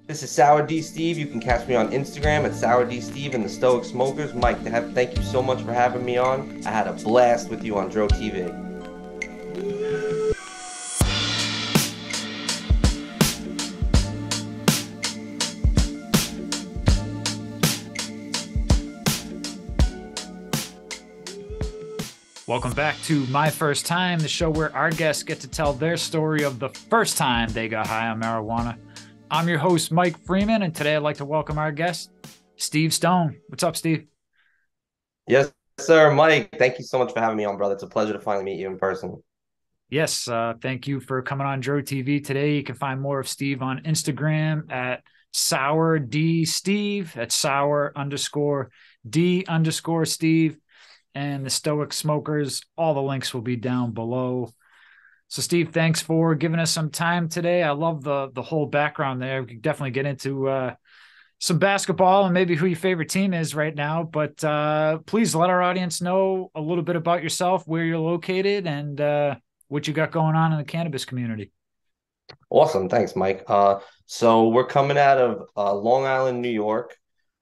This is Sour D Steve. You can catch me on Instagram at Sour D Steve and the Stoic Smokers. Mike, thank you so much for having me on. I had a blast with you on DroTV. Welcome back to My First Time, the show where our guests get to tell their story of the first time they got high on marijuana. I'm your host, Mike Freeman, and today I'd like to welcome our guest, Steve Stone. What's up, Steve? Yes, sir, Mike. Thank you so much for having me on, brother. It's a pleasure to finally meet you in person. Yes, thank you for coming on DroTV today. You can find more of Steve on Instagram at Sour D Steve. That's sour underscore D underscore Steve. And the Stoic Smokers. All the links will be down below. So, Steve, thanks for giving us some time today. I love the whole background there. We can definitely get into some basketball and maybe who your favorite team is right now. But please let our audience know a little bit about yourself, where you're located, and what you got going on in the cannabis community. Awesome. Thanks, Mike. So we're coming out of Long Island, New York.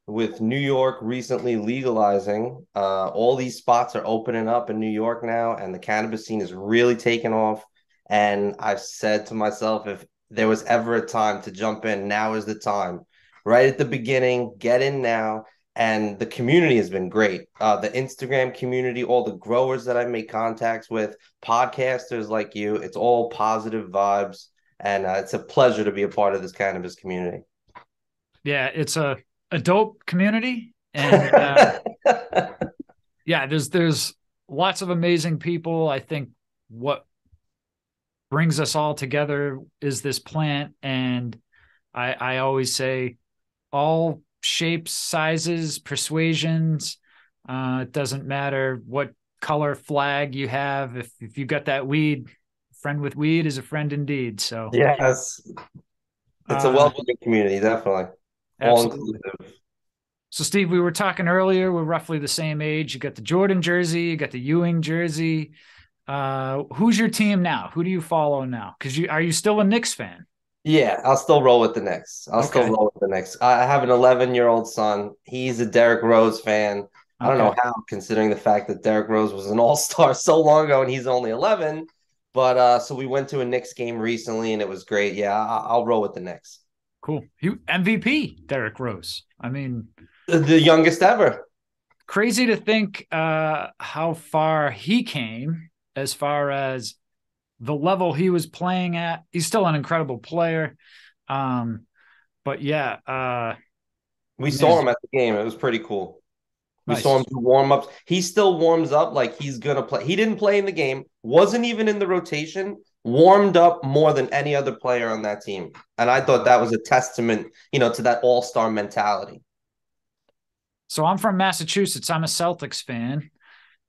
With New York recently legalizing, all these spots are opening up in New York now, and the cannabis scene is really taking off. And I've said to myself, if there was ever a time to jump in, now is the time. Right at the beginning, get in now. And the community has been great. The Instagram community, all the growers that I make contacts with, podcasters like you, it's all positive vibes. And it's a pleasure to be a part of this cannabis community. Yeah, it's a dope community, and yeah, there's lots of amazing people. I think what brings us all together is this plant, and I always say all shapes, sizes, persuasions. It doesn't matter what color flag you have. If you got that weed, friend with weed is a friend indeed. So Yes, it's a welcoming community, definitely. All absolutely. inclusive. So, Steve, we were talking earlier. We're roughly the same age. You got the Jordan jersey, you got the Ewing jersey. Who's your team now? Who do you follow now? Because are you still a Knicks fan? Yeah, I'll still roll with the Knicks. I'll still Okay. roll with the Knicks. I have an 11-year-old son. He's a Derrick Rose fan. I don't know Okay. how, considering the fact that Derrick Rose was an all-star so long ago and he's only 11. But so we went to a Knicks game recently and it was great. Yeah, I'll roll with the Knicks. Cool. You MVP, Derrick Rose. I mean, The youngest ever. crazy to think how far he came as far as the level he was playing at. He's still an incredible player. Um, but yeah, We man, saw him at the game. It was pretty cool. We saw him nice. do warm ups. He still warms up like he's gonna play. He didn't play in the game, wasn't even in the rotation, warmed up more than any other player on that team. And I thought that was a testament, to that all-star mentality. So I'm from Massachusetts. I'm a Celtics fan.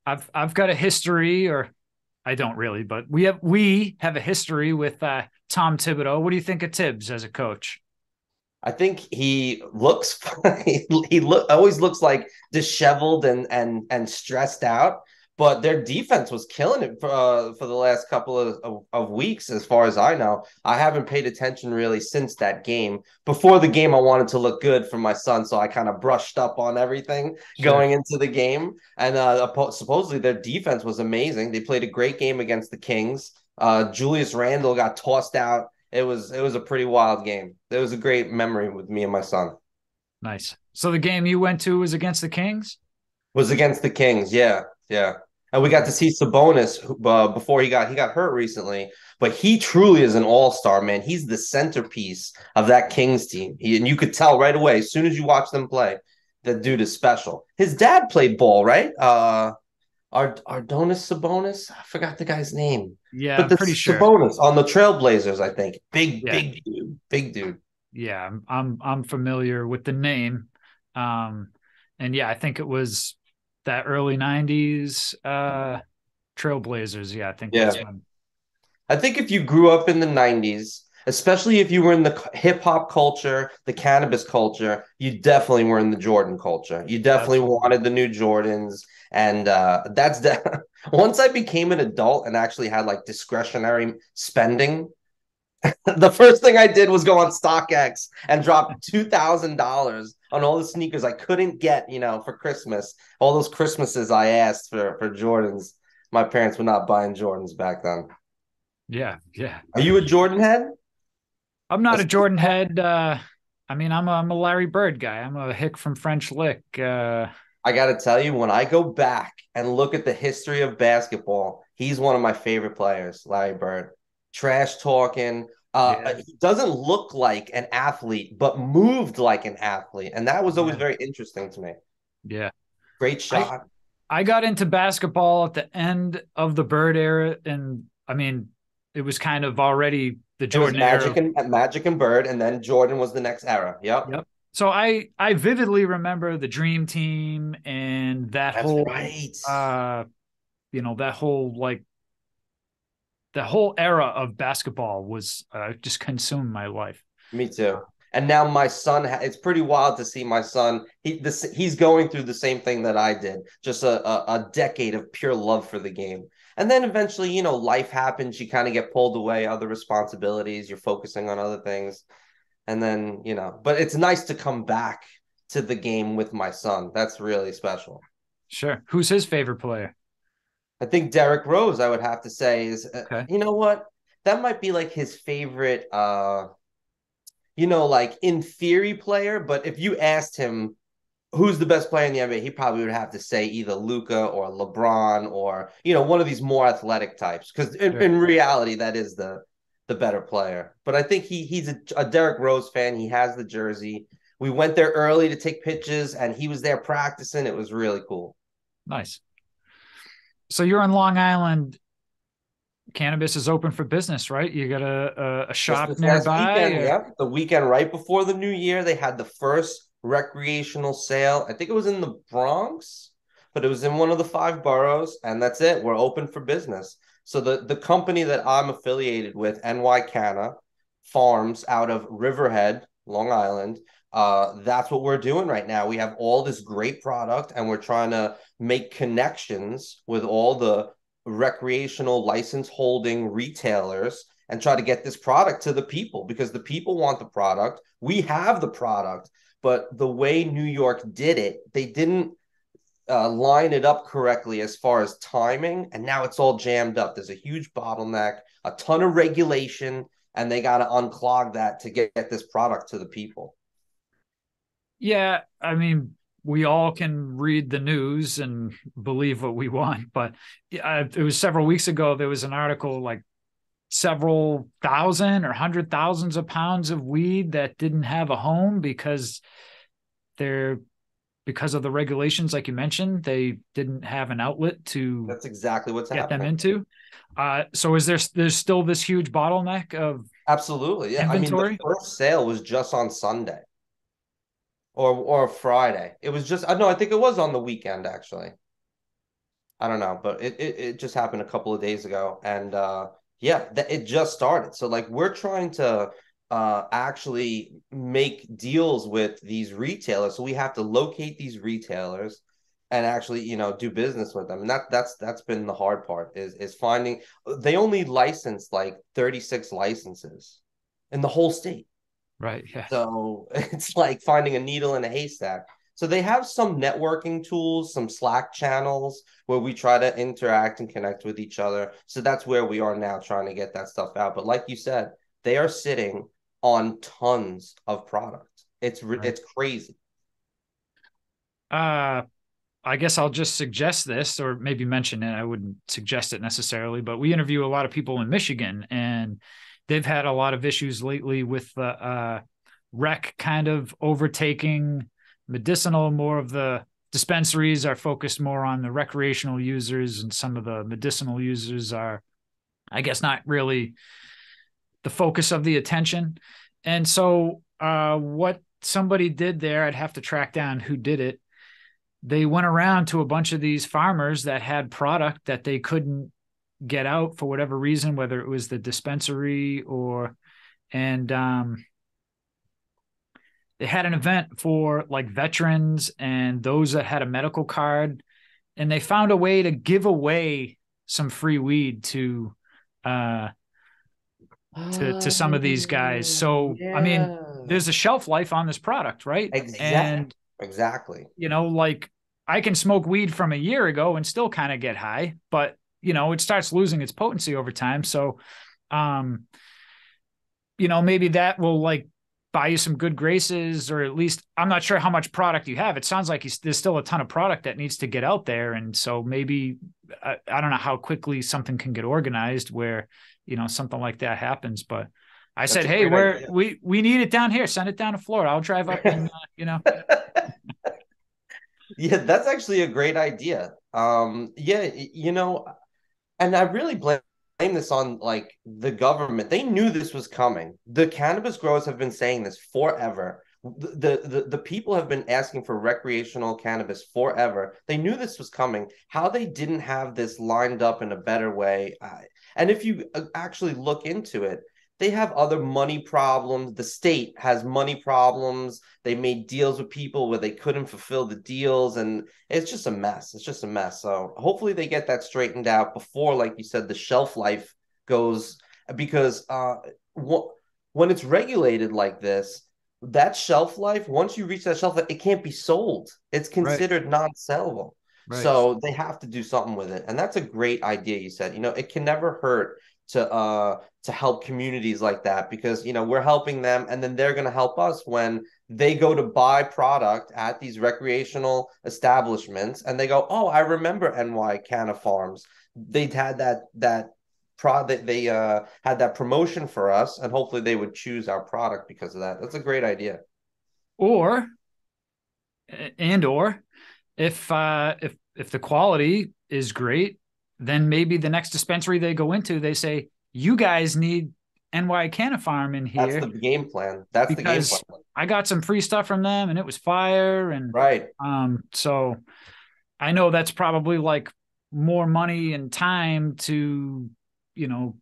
I've got a history, or I don't really, but we have a history with Tom Thibodeau. What do you think of Tibbs as a coach? I think he looks always looks like disheveled and stressed out. But their defense was killing it for the last couple of weeks, as far as I know. I haven't paid attention really since that game. Before the game, I wanted to look good for my son, so I kind of brushed up on everything Sure. going into the game. And supposedly their defense was amazing. They played a great game against the Kings. Julius Randle got tossed out. It was a pretty wild game. It was a great memory with me and my son. Nice. So the game you went to was against the Kings? Was against the Kings, yeah, yeah. And we got to see Sabonis before he got hurt recently, but he truly is an all-star, man. He's the centerpiece of that Kings team. And you could tell right away as soon as you watch them play, that dude is special. His dad played ball, right? Ardonis Sabonis. I forgot the guy's name, Yeah, but I'm the pretty sure. Sabonis on the Trailblazers, I think. Big, Yeah. big dude, big dude. Yeah, I'm familiar with the name. Um and yeah, I think it was that early 90s Trailblazers. Yeah, I think Yeah. that's when. I think if you grew up in the 90s, especially if you were in the hip hop culture, the cannabis culture, you definitely were in the Jordan culture. You definitely Absolutely. wanted the new Jordans. And once I became an adult and actually had like discretionary spending, The first thing I did was go on StockX and drop $2,000 on all the sneakers I couldn't get, for Christmas. All those Christmases I asked for Jordans. My parents were not buying Jordans back then. Yeah, yeah. Are you a Jordan head? I'm not a Jordan head. I mean, I'm a Larry Bird guy. I'm a hick from French Lick. I got to tell you, when I go back and look at the history of basketball, he's one of my favorite players, Larry Bird. Trash talking. Yeah, He doesn't look like an athlete, but moved like an athlete. And that was always yeah, very interesting to me. yeah. Great I shot. I got into basketball at the end of the Bird era, and I mean, it was kind of already the It was Jordan era. Magic and Bird, and then Jordan was the next era. Yep. Yep. So I vividly remember the Dream Team and that That's whole right. that whole like the whole era of basketball was just consumed my life. Me too. And now my son, it's pretty wild to see my son. He's going through the same thing that I did, just a decade of pure love for the game. And then eventually, life happens. You kind of get pulled away, other responsibilities. You're focusing on other things. And then, but it's nice to come back to the game with my son. That's really special. Sure. Who's his favorite player? I think Derrick Rose, I would have to say, is, Okay. you know what? That might be like his favorite, like in theory player. But if you asked him who's the best player in the NBA, he probably would have to say either Luka or LeBron or, one of these more athletic types. Because Sure. in reality, that is the better player. But I think he's a Derrick Rose fan. He has the jersey. We went there early to take pictures, and he was there practicing. It was really cool. Nice. So you're on Long Island. Cannabis is open for business, right? You got a Just shop this last nearby. weekend, yep. The weekend right before the new year, they had the first recreational sale. I think it was in the Bronx, but it was in one of the five boroughs, and that's it. We're open for business. So the company that I'm affiliated with, NY Canna Farms out of Riverhead, Long Island, that's what we're doing right now. We have all this great product, and we're trying to make connections with all the recreational license holding retailers and try to get this product to the people because the people want the product. We have the product, but the way New York did it, they didn't line it up correctly as far as timing. And now it's all jammed up. There's a huge bottleneck, a ton of regulation, and they got to unclog that to get this product to the people. Yeah, I mean, we all can read the news and believe what we want, but it was several weeks ago. There was an article like several thousand or hundred thousands of pounds of weed that didn't have a home they're because of the regulations, like you mentioned, they didn't have an outlet to That's exactly what's get them happening. into. So there's still this huge bottleneck of Absolutely. Yeah. I mean, the inventory? first sale was just on Sunday or Friday. It was just no, I think it was on the weekend actually. I don't know, but it just happened a couple of days ago, and yeah, it just started. So like we're trying to actually make deals with these retailers. So we have to locate these retailers and actually do business with them. And that's been the hard part is finding. They only license like 36 licenses in the whole state. Right. Yeah. So it's like finding a needle in a haystack. So they have some networking tools, some Slack channels where we try to interact and connect with each other. So that's where we are now trying to get that stuff out. But like you said, they are sitting on tons of product. Right. It's crazy. Uh, I guess I'll just suggest this or maybe mention it. I wouldn't suggest it necessarily, but we interview a lot of people in Michigan and they've had a lot of issues lately with the rec kind of overtaking medicinal. More of the dispensaries are focused more on the recreational users, and some of the medicinal users are, I guess, not really the focus of the attention. And so, what somebody did there, I'd have to track down who did it. They went around to a bunch of these farmers that had product that they couldn't get out for whatever reason, whether it was the dispensary or, and they had an event for like veterans and those that had a medical card, and they found a way to give away some free weed to uh, to some of these guys. So, I mean, Yeah. there's a shelf life on this product, right? Exactly. And, Exactly. like I can smoke weed from a year ago and still kind of get high, but, it starts losing its potency over time. So, um, maybe that will like buy you some good graces, or at least I'm not sure how much product you have. It sounds like there's still a ton of product that needs to get out there. And so maybe, I don't know how quickly something can get organized where, something like that happens. But I That's said, a hey, great idea. we need it down here. Send it down to Florida. I'll drive up and, Yeah, that's actually a great idea. Yeah, and I really blame this on like the government. They knew this was coming. The cannabis growers have been saying this forever. The people have been asking for recreational cannabis forever. They knew this was coming. How they didn't have this lined up in a better way. And if you actually look into it, they have other money problems. The state has money problems. They made deals with people where they couldn't fulfill the deals, and it's just a mess. It's just a mess. So hopefully they get that straightened out before, like you said, the shelf life goes, because when it's regulated like this, that shelf life, once you reach that shelf life, it can't be sold. It's right, considered non-sellable. right. So they have to do something with it. And that's a great idea you said. It can never hurt to help communities like that, because we're helping them, and then they're going to help us when they go to buy product at these recreational establishments, and they go, oh, I remember NY Canna Farms. They'd had that product, they had that promotion for us, and hopefully they would choose our product because of that. That's a great idea. Or, or if the quality is great, then maybe the next dispensary they go into, they say, you guys need NY Canna Farm in That's here the game plan. That's the game because plan. I got some free stuff from them and it was fire. And Right. so I know that's probably like more money and time to,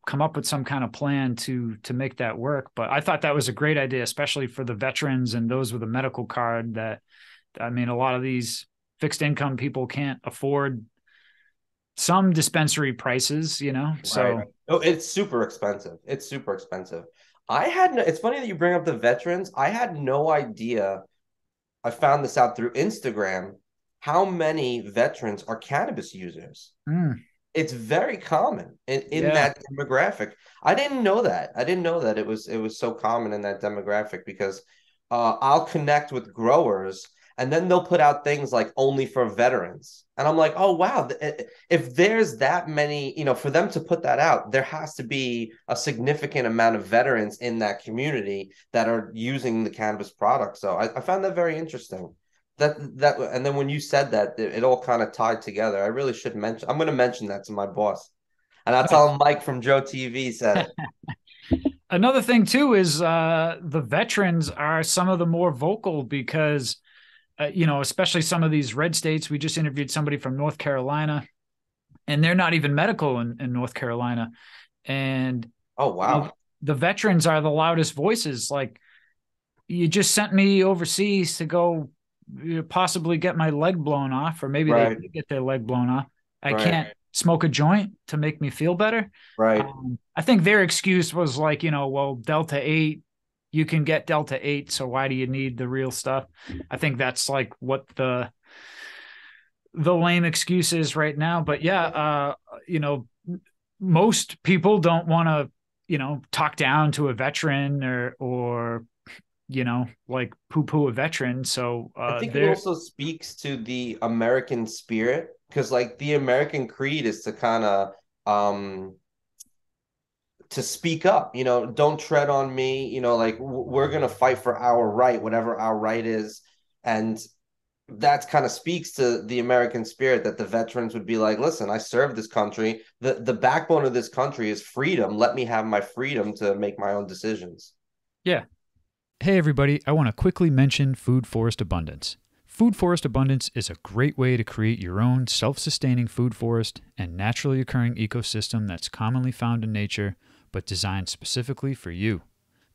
come up with some kind of plan to make that work. But I thought that was a great idea, especially for the veterans and those with a medical card. That, I mean, a lot of these fixed income people can't afford some dispensary prices, Right. so Oh, it's super expensive. It's super expensive. I had no, it's funny that you bring up the veterans. I had no idea. I found this out through Instagram, how many veterans are cannabis users. It's very common in yeah. that demographic. I didn't know that. I didn't know that it was so common in that demographic, because I'll connect with growers, and then they'll put out things like only for veterans. And I'm like, oh wow, if there's that many, for them to put that out, there has to be a significant amount of veterans in that community that are using the cannabis product. So I found that very interesting. And then when you said that, it all kind of tied together. I really should mention. I'm going to mention that to my boss, and I'll tell him Mike from DroTV said it. Another thing too is the veterans are some of the more vocal because especially some of these red states. We just interviewed somebody from North Carolina, and they're not even medical in North Carolina. And Oh wow! the veterans are the loudest voices. Like, you just sent me overseas to go possibly get my leg blown off, or maybe they Right, did get their leg blown off. I right, can't smoke a joint to make me feel better. right. I think their excuse was like, well, Delta 8, you can get Delta 8, so why do you need the real stuff? I think that's like what the lame excuse is right now. But yeah, most people don't want to, talk down to a veteran or like poo poo a veteran. So I think it they're also speaks to the American spirit, because like the American creed is to kind of to speak up, don't tread on me, like we're going to fight for our right, whatever our right is. And that kind of speaks to the American spirit, that the veterans would be like, listen, I served this country. The backbone of this country is freedom. Let me have my freedom to make my own decisions. yeah. Hey, everybody, I want to quickly mention food forest abundance. Food forest abundance is a great way to create your own self sustaining food forest and naturally occurring ecosystem that's commonly found in nature, but designed specifically for you.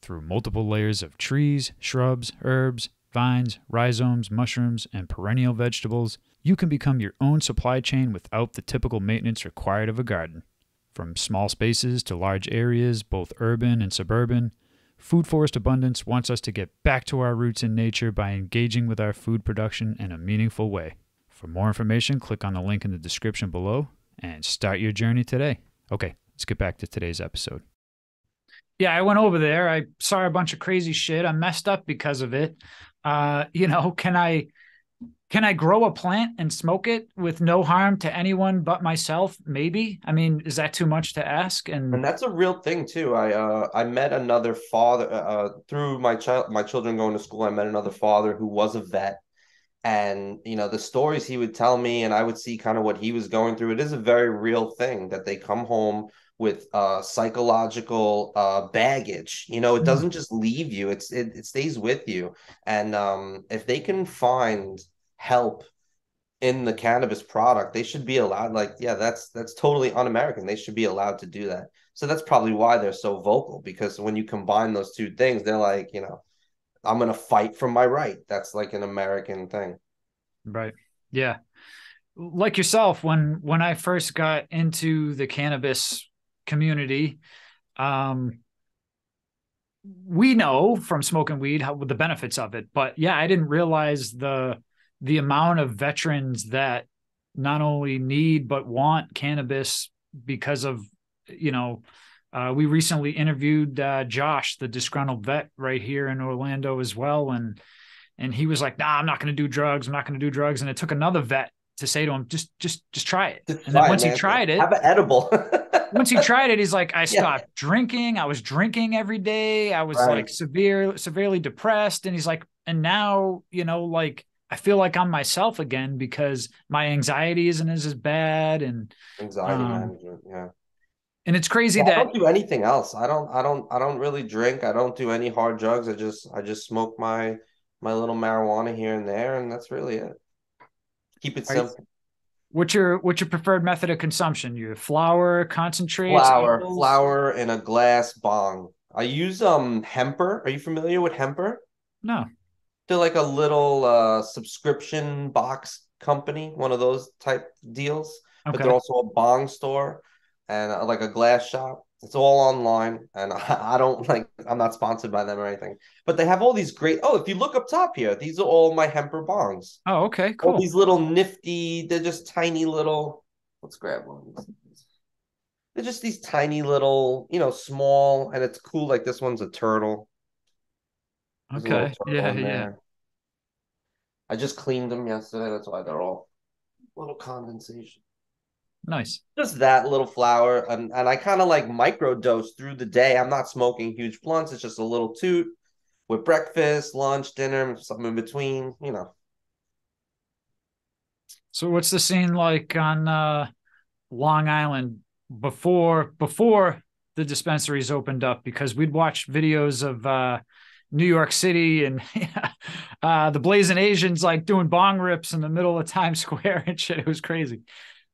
Through multiple layers of trees, shrubs, herbs, vines, rhizomes, mushrooms, and perennial vegetables, you can become your own supply chain without the typical maintenance required of a garden. From small spaces to large areas, both urban and suburban, Food Forest Abundance wants us to get back to our roots in nature by engaging with our food production in a meaningful way. For more information, click on the link in the description below and start your journey today. Okay, let's get back to today's episode. Yeah, I went over there. I saw a bunch of crazy shit. I messed up because of it. Can I grow a plant and smoke it with no harm to anyone but myself? Maybe. I mean, is that too much to ask? And that's a real thing too. I met another father through my children going to school. I met another father who was a vet, and the stories he would tell me, and I would see kind of what he was going through. It is a very real thing that they come home with psychological baggage. It doesn't just leave you; it stays with you. And if they can find help in the cannabis product, they should be allowed. Like, yeah, that's totally un-American. They should be allowed to do that. So that's probably why they're so vocal, because when you combine those two things, they're like, I'm gonna fight for my right. That's like an American thing. Right. Yeah. Like yourself, when I first got into the cannabis community, we know from smoking weed the benefits of it, but yeah, I didn't realize the amount of veterans that not only need but want cannabis because of, we recently interviewed Josh, the disgruntled vet right here in Orlando as well. And he was like, nah, I'm not going to do drugs. I'm not going to do drugs. And it took another vet to say to him, just try it. Just and then try once it, he man. tried it, Have an edible. once he tried it, he's like, I Yeah. stopped drinking. I was drinking every day. I was like severely depressed. And he's like, and now, like, I feel like I'm myself again because my anxiety isn't as bad. And Anxiety management. Yeah. and it's crazy I that don't do anything else. I don't really drink. I don't do any hard drugs. I just smoke my little marijuana here and there, and that's really it. Keep it simple. what's your preferred method of consumption? Your flower, concentrates, Flour, edibles? flour in a glass bong. I use Hemper. Are you familiar with Hemper? No. They're like a little subscription box company, one of those type deals, but they're Okay. also a bong store and like a glass shop. It's all online, and I don't like. I'm not sponsored by them or anything, but they have all these great. Oh, if you look up top here, these are all my Hemper bongs. Oh, okay, All cool. these little nifty. They're just tiny little. Let's grab one. They're just these tiny little, small, and it's cool. Like this one's a turtle. There's a little Okay. turtle Yeah, in yeah. there. I just cleaned them yesterday. That's why they're all little condensation. Nice. Just that little flour. And I kind of like micro dose through the day. I'm not smoking huge blunts. It's just a little toot with breakfast, lunch, dinner, something in between. So what's the scene like on Long Island before the dispensaries opened up? Because we'd watch videos of New York City and the Blazing Asians like doing bong rips in the middle of Times Square and shit. It was crazy.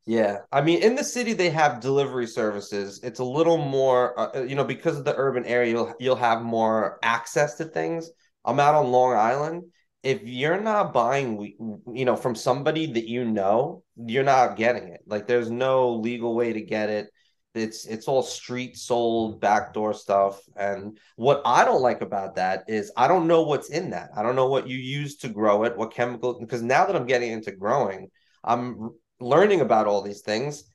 Yeah. I mean, in the city, they have delivery services. It's a little more, because of the urban area, you'll have more access to things. I'm out on Long Island. If you're not buying, from somebody that you're not getting it. Like, there's no legal way to get it. It's all street sold, backdoor stuff. And what I don't like about that is I don't know what's in that. I don't know what you use to grow it, what chemical, because now that I'm getting into growing, I'm learning about all these things.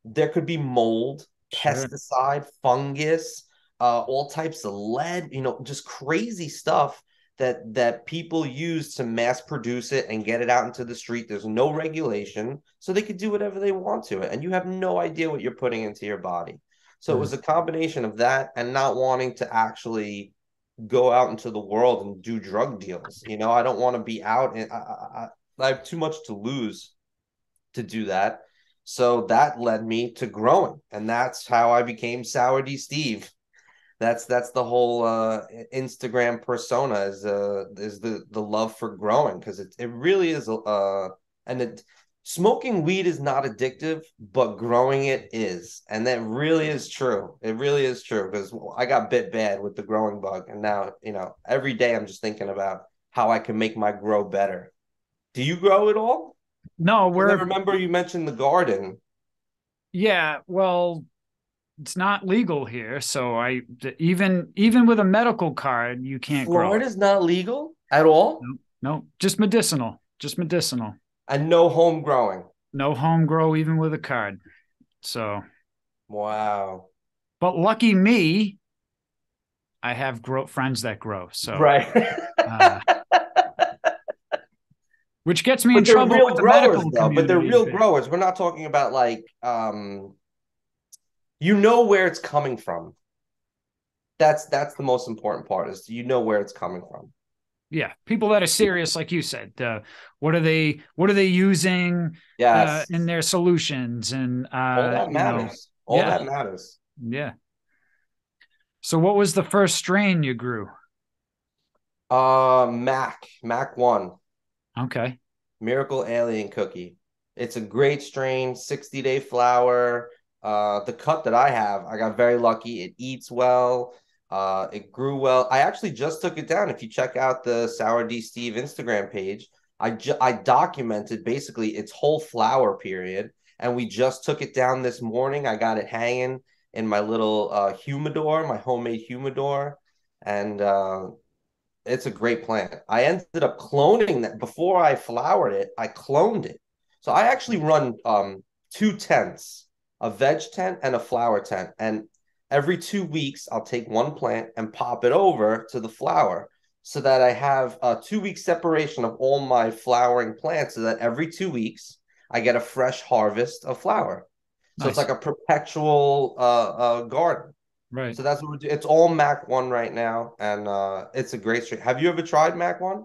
There could be mold, Sure. pesticide, fungus, all types of lead, just crazy stuff that people use to mass produce it and get it out into the street. There's no regulation, so they could do whatever they want to it, and you have no idea what you're putting into your body. So it was a combination of that and not wanting to actually go out into the world and do drug deals. I don't want to be out, and I have too much to lose to do that. So that led me to growing, and that's how I became Sour D Steve. That's the whole Instagram persona is the love for growing, because it really is and it smoking weed is not addictive, but growing it is, and that really is true. It really is true, because I got bit bad with the growing bug, and now every day I'm just thinking about how I can make my grow better. Do you grow at all? No, Because I remember you mentioned the garden. yeah, well, it's not legal here. So even with a medical card, you can't grow it. Florida's not legal at all, No, no, just medicinal, just medicinal. and no home growing. No home grow even with a card. So, Wow. but lucky me, I have friends that grow. So, Right. uh, which gets me in But they're trouble real with the growers medical though. But they're community. real growers. We're not talking about like you know where it's coming from. That's the most important part is you know where it's coming from. Yeah, people that are serious, like you said. What are they using Yes. in their solutions? And All that matters. All yeah, that matters. yeah. So, what was the first strain you grew? Mac 1. Okay, Miracle Alien Cookie. It's a great strain, 60-day flower. The cut that I have, I got very lucky. It eats well. It grew well. I actually just took it down. If you check out the Sour D Steve Instagram page, I documented basically its whole flower period, and we just took it down this morning. I got it hanging in my little humidor, my homemade humidor, and it's a great plant. I ended up cloning that before I flowered it. I cloned it. So I actually run two tents, a veg tent and a flower tent. And every 2 weeks, I'll take one plant and pop it over to the flower so that I have a 2 week separation of all my flowering plants so that every 2 weeks, I get a fresh harvest of flower. So it's nice. like a perpetual garden. Right. So that's what we're doing. It's all Mac 1 right now, and it's a great strain. Have you ever tried Mac 1?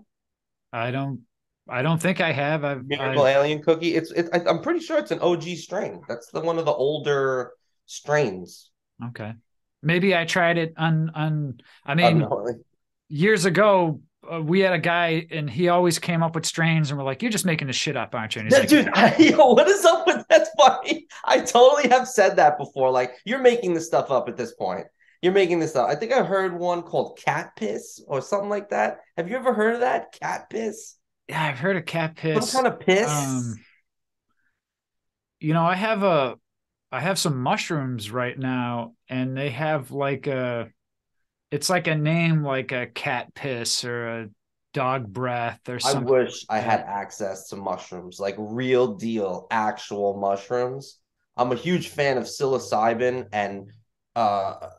I don't. I don't think I have. Miracle Alien Cookie. I'm pretty sure it's an OG strain. That's the one of the older strains. Okay. Maybe I tried it on. I mean, Unknowingly. years ago, we had a guy, and he always came up with strains, and we're like, "You're just making this shit up, aren't you?" And he's Yeah, like, dude, yo, what is up with that's funny? I totally have said that before. Like, you're making this stuff up at this point. You're making this up. I think I heard one called cat piss or something like that. Have you ever heard of that? Cat piss? "Yeah, I've heard of cat Some piss." kind of piss? Um, I have some mushrooms right now, and they have like it's like a name like a cat piss or a dog breath or I something wish I like had that. access to mushrooms, like real deal, actual mushrooms. I'm a huge fan of psilocybin, and uh,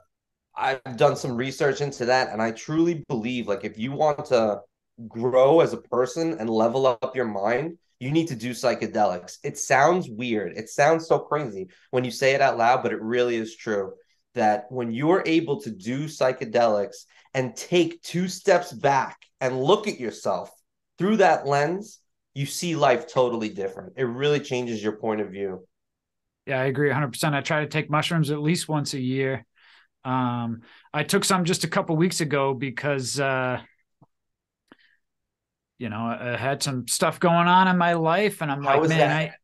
I've done some research into that, and I truly believe, like, if you want to grow as a person and level up your mind, you need to do psychedelics. It sounds weird. It sounds so crazy when you say it out loud, but it really is true that when you're able to do psychedelics and take 2 steps back and look at yourself through that lens, you see life totally different. It really changes your point of view. Yeah, I agree 100%. I try to take mushrooms at least once a year. I took some just a couple weeks ago because I had some stuff going on in my life, and I'm How like, is man, that?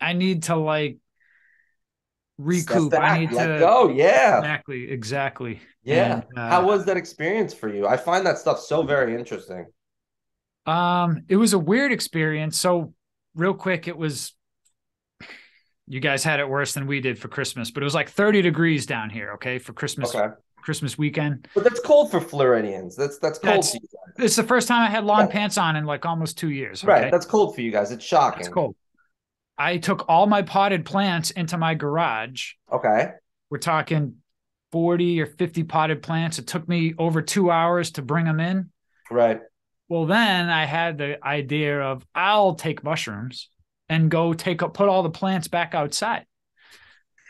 I need to like Step recoup. I back, need let to go. Yeah. exactly. Yeah. And How was that experience for you? I find that stuff so very interesting. it was a weird experience. So real quick, it was you guys had it worse than we did for Christmas, but it was like 30 degrees down here, okay, for Okay. Christmas weekend. But that's cold for Floridians. That's cold for That's you guys. it's the first time I had long Yeah. pants on in like almost 2 years, Right. okay? That's cold for you guys. It's That's shocking. cool. I took all my potted plants into my garage. Okay. We're talking 40 or 50 potted plants. It took me over 2 hours to bring them in. Right. Well, then I had the idea of I'll take mushrooms and go put all the plants back outside.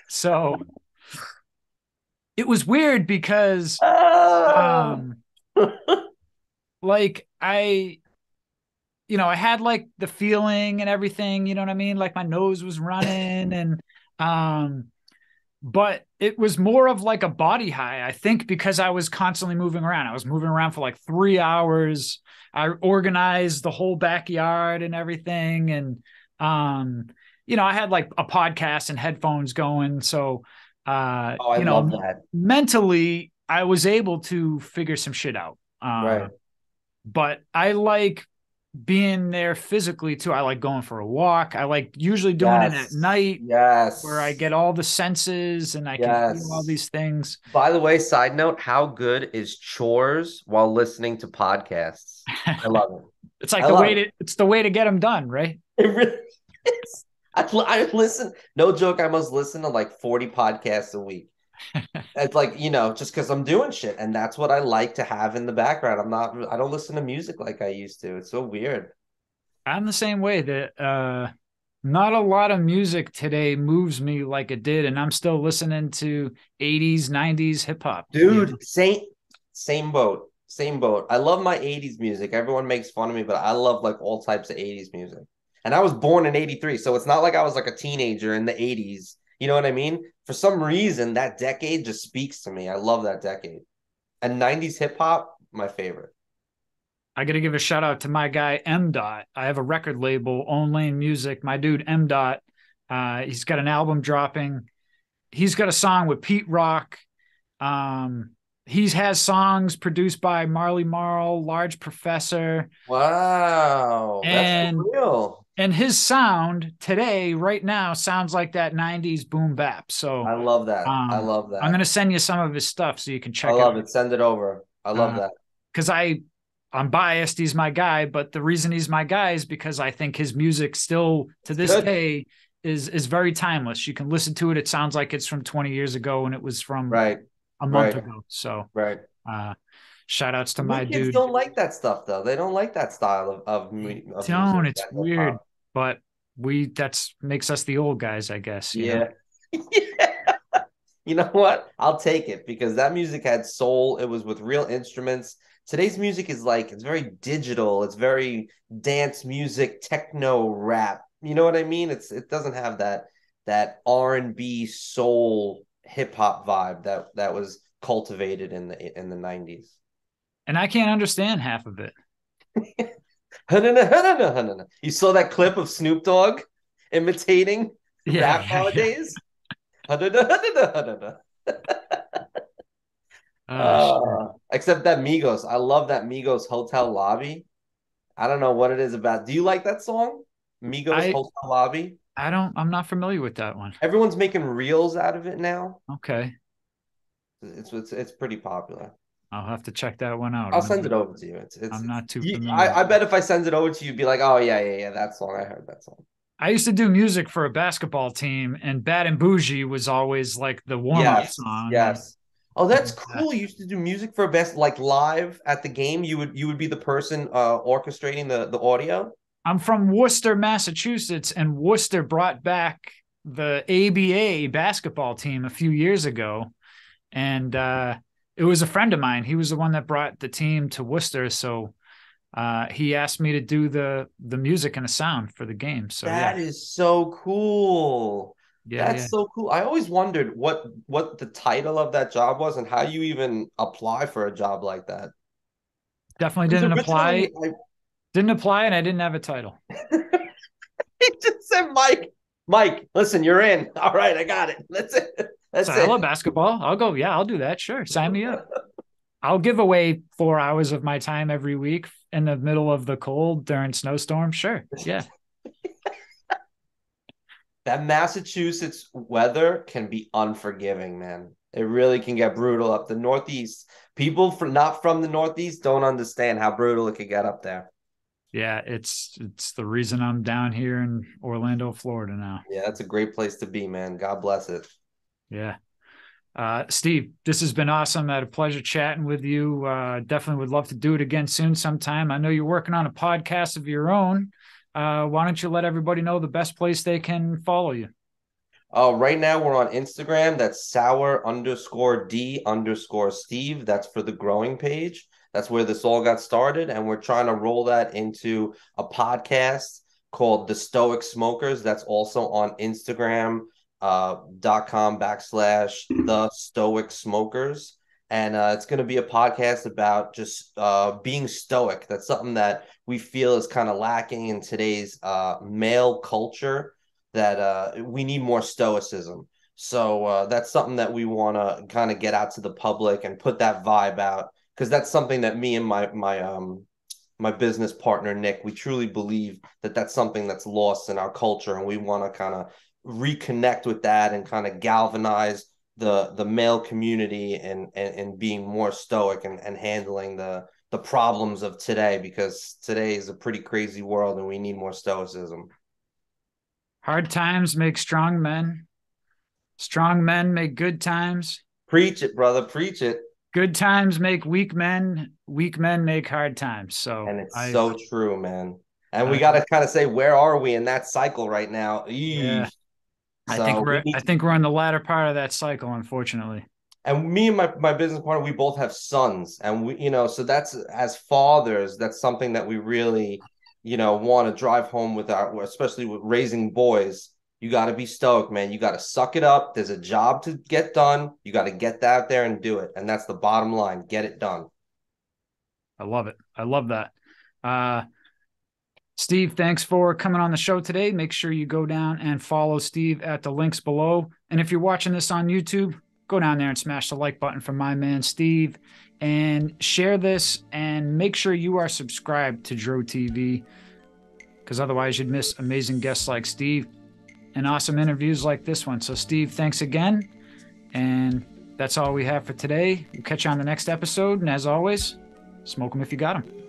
So it was weird because Oh. um like I had like the feeling and everything, you know what I mean? Like my nose was running and um but it was more of like a body high, I think, because I was constantly moving around. I was moving around for like 3 hours. I organized the whole backyard and everything. And, I had like a podcast and headphones going. So, Oh, I love that. mentally, I was able to figure some shit out. Right. But I like being there physically too. I like going for a walk. I like usually doing it at Yes. night where I Yes. get all the senses and I can feel all Yes. these things. By the way, side note, how good is chores while listening to podcasts? I love it. It's like I love it. it's the way to get them done, right? It really is. I listen, no joke, I must listen to like 40 podcasts a week. It's like, just because I'm doing shit. And that's what I like to have in the background. I don't listen to music like I used to. It's so weird. I'm the same way that not a lot of music today moves me like it did, and I'm still listening to 80s, 90s hip hop. Dude, same boat. Same boat. I love my 80s music. Everyone makes fun of me, but I love like all types of 80s music. And I was born in 83, so it's not like I was like a teenager in the 80s. You know what I mean? For some reason, that decade just speaks to me. I love that decade. And 90s hip hop, my favorite. I got to give a shout out to my guy M. Dot. I have a record label, Own Lane Music. My dude M. Dot, he's got an album dropping. He's got a song with Pete Rock. He has songs produced by Marley Marl, Large Professor, Wow, that's and real. his sound today, right now, sounds like that '90s boom bap. So, I love that. I love I'm that. gonna send you some of his stuff so you can I check it love it. Send it over. I love out. that. Because I'm biased. He's my guy, but the reason he's my guy is because I think his music still to It's this good. day is very timeless. You can listen to it. It sounds like it's from 20 years ago and it was from Right. a month Right. ago. So Right. uh shout outs to New my kids dude. don't like that stuff though. They don't like that style of Tone, music, it's that hip weird, hop. but that's makes us the old guys, I guess, you know. Yeah. Yeah. You know what? I'll take it because that music had soul. It was with real instruments. Today's music is like it's very digital. It's very dance music, techno rap. You know what I mean? It doesn't have that R&B soul hip hop vibe that was cultivated in the 90s. And I can't understand half of it. You saw that clip of Snoop Dogg imitating Yeah, rap yeah, yeah. nowadays? Shit. Except that Migos. I love that Migos Hotel Lobby. I don't know what it is about. Do you like that song? Migos I Hotel Lobby? I'm not familiar with that one. Everyone's making reels out of it now. Okay. It's pretty popular. I'll have to check that one out. I'll send it over to you. I'm not too you, familiar I with bet it. if I send it over to you, you'd be like, oh yeah, that song. I heard that song. I used to do music for a basketball team, and Bad and Bougie was always like the warm up Yes, song. yes. Oh, that's And cool. You used to do music for a best like live at the game. You would be the person orchestrating the audio. I'm from Worcester, Massachusetts, and Worcester brought back the ABA basketball team a few years ago. And it was a friend of mine. He was the one that brought the team to Worcester. So he asked me to do the music and the sound for the game. So yeah, That is so cool. yeah, yeah. That's so cool. I always wondered what the title of that job was and how you even apply for a job like that. Definitely Because didn't originally apply. Didn't apply, and I didn't have a title. he just said, Mike, Mike, listen, you're in. All right, I got it. That's it. So That's I love it. basketball. I'll go. Yeah, I'll do that. Sure, sign me up. I'll give away 4 hours of my time every week in the middle of the cold during snowstorms. Sure. Yeah. That Massachusetts weather can be unforgiving, man. It really can get brutal up the Northeast. People not from the Northeast don't understand how brutal it could get up there. Yeah. It's the reason I'm down here in Orlando, Florida now. Yeah, that's a great place to be, man. God bless it. Yeah. Steve, this has been awesome. I had a pleasure chatting with you. Definitely would love to do it again soon sometime. I know you're working on a podcast of your own. Why don't you let everybody know the best place they can follow you? Right now we're on Instagram. That's sour_D_Steve. That's for the growing page. That's where this all got started. And we're trying to roll that into a podcast called the Stoic Smokers. That's also on Instagram .com/the Stoic Smokers. And it's going to be a podcast about just being stoic. That's something that we feel is kind of lacking in today's male culture, that we need more stoicism. So that's something that we want to kind of get out to the public and put that vibe out, because that's something that me and my business partner, Nick, we truly believe that that's something that's lost in our culture. And we want to kind of reconnect with that and kind of galvanize the male community and being more stoic and handling the problems of today, because today is a pretty crazy world and we need more stoicism. Hard times make strong men. Strong men make good times. Preach it, brother. Preach it. Good times make weak men. Weak men make hard times. So And it's so true, man. And we got I to kind of say, where are we in that cycle right now? yeah, Eesh. I think So we need I to, think we're in the latter part of that cycle, unfortunately. and me and my business partner, we both have sons, and we, so that's, as fathers, that's something that we really, want to drive home with our, especially with raising boys. You got to be stoic, man. You got to suck it up. There's a job to get done. You got to get that out there and do it. And that's the bottom line. Get it done. I love it. I love that. Steve, thanks for coming on the show today. Make sure you go down and follow Steve at the links below. And if you're watching this on YouTube, go down there and smash the like button for my man, Steve, and share this, and make sure you are subscribed to DroTV, because otherwise you'd miss amazing guests like Steve and awesome interviews like this one. So Steve, thanks again. And that's all we have for today. We'll catch you on the next episode. And as always, smoke them if you got them.